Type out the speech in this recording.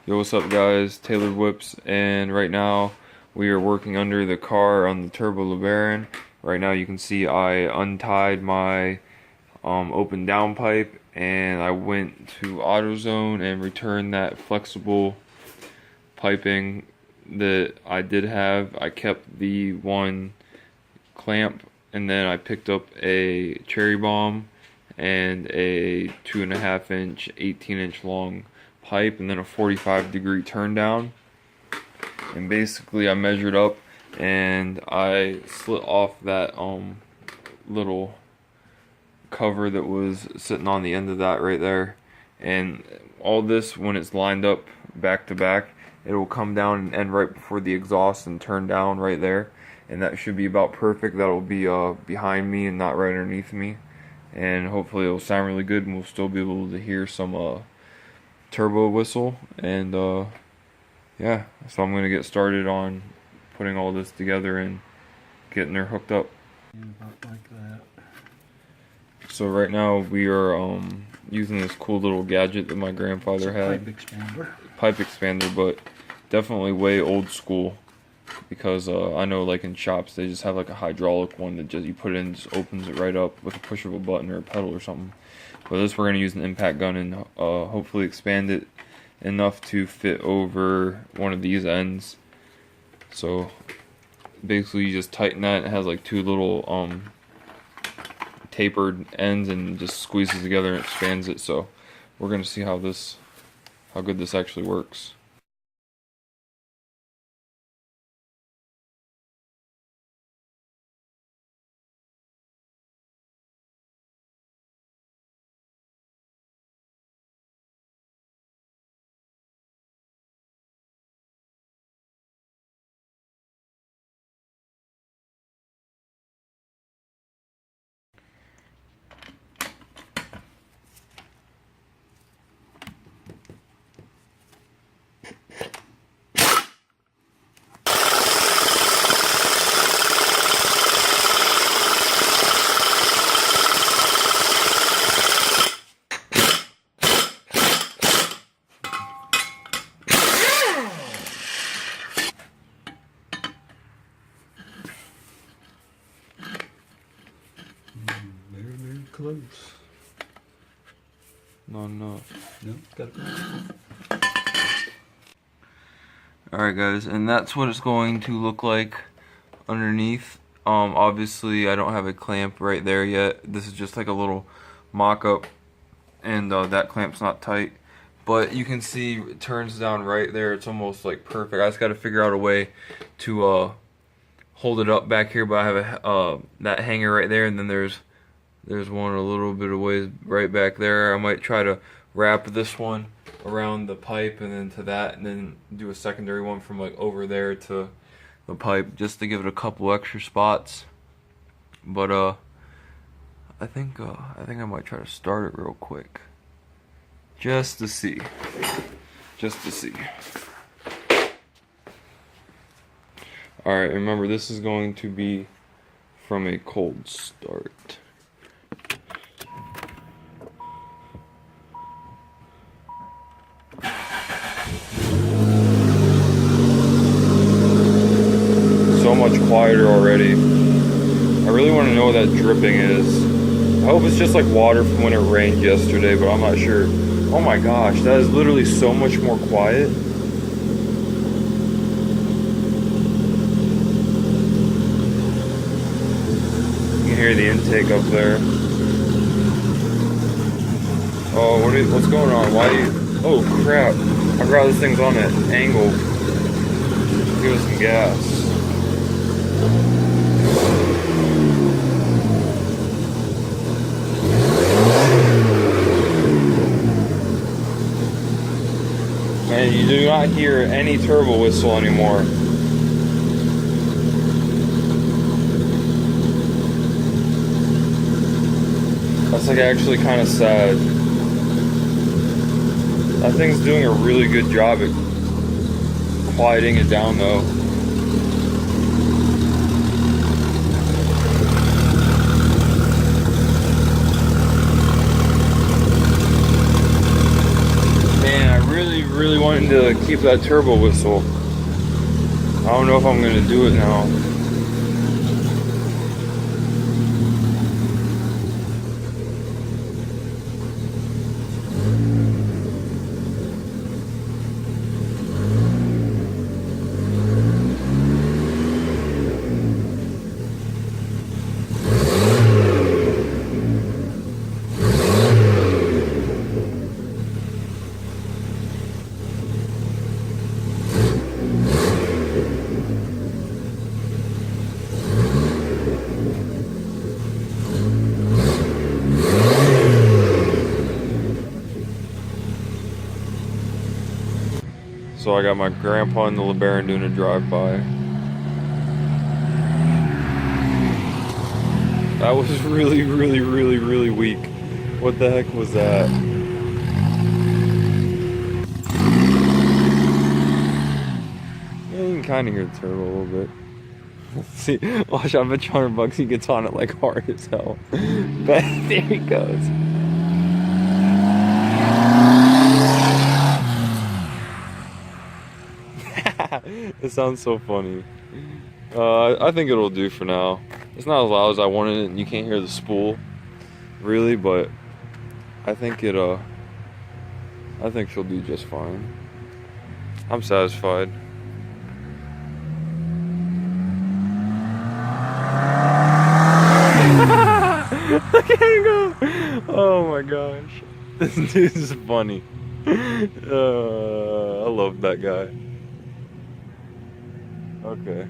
Yo, what's up guys? Taylor Whips, and right now we are working under the car on the turbo Lebaron. Right now you can see I untied my open down pipe and I went to AutoZone and returned that flexible piping that I did have. I kept the one clamp and then I picked up a cherry bomb and a 2.5 inch 18-inch long pipe and then a 45-degree turn down, and basically I measured up and I slit off that little cover that was sitting on the end of that right there, and all this, when it's lined up back to back, it will come down and end right before the exhaust and turn down right there, and that should be about perfect. That'll be behind me and not right underneath me, and hopefully it'll sound really good and we'll still be able to hear some turbo whistle. And yeah, so I'm gonna get started on putting all this together and getting her hooked up. About like that. So right now we are using this cool little gadget that my grandfather had. Pipe expander, but definitely way old school, because I know like in shops they just have like a hydraulic one that just you put it in, just opens it right up with a push of a button or a pedal or something. But this, we're going to use an impact gun and hopefully expand it enough to fit over one of these ends. So basically you just tighten that. It has like two little tapered ends and just squeezes together and expands it. So we're going to see how good this actually works. Very close. Not enough. Nope, got it. Alright guys, and that's what it's going to look like underneath. Obviously I don't have a clamp right there yet. This is just like a little mock-up, and that clamp's not tight. But you can see it turns down right there. It's almost like perfect. I just got to figure out a way to hold it up back here, but I have that hanger right there, and then there's one a little bit of ways right back there. I might try to wrap this one around the pipe and then to that, and then do a secondary one from like over there to the pipe, just to give it a couple extra spots. But I think I might try to start it real quick, just to see. Alright, remember this is going to be from a cold start. So much quieter already. I really want to know what that dripping is. I hope it's just like water from when it rained yesterday, but I'm not sure. Oh my gosh, that is literally so much more quiet. You can hear the intake up there. Oh, what's going on? Why? Oh crap! I forgot this thing's on an angle. Give it some gas. Man, you do not hear any turbo whistle anymore. That's like actually kind of sad. That thing's doing a really good job at quieting it down though. really wanting to keep that turbo whistle. I don't know if I'm gonna do it now. So I got my grandpa in the Lebaron doing a drive-by. That was really weak. What the heck was that? Yeah, you can kind of hear the turbo a little bit. See, watch, I bet you $100 he gets on it like hard as hell. But there he goes. It sounds so funny. I think it'll do for now. It's not as loud as I wanted it, and you can't hear the spool, really, but I think I think she'll do just fine. I'm satisfied. Look at him go! Oh my gosh, this dude is funny. I love that guy. Okay.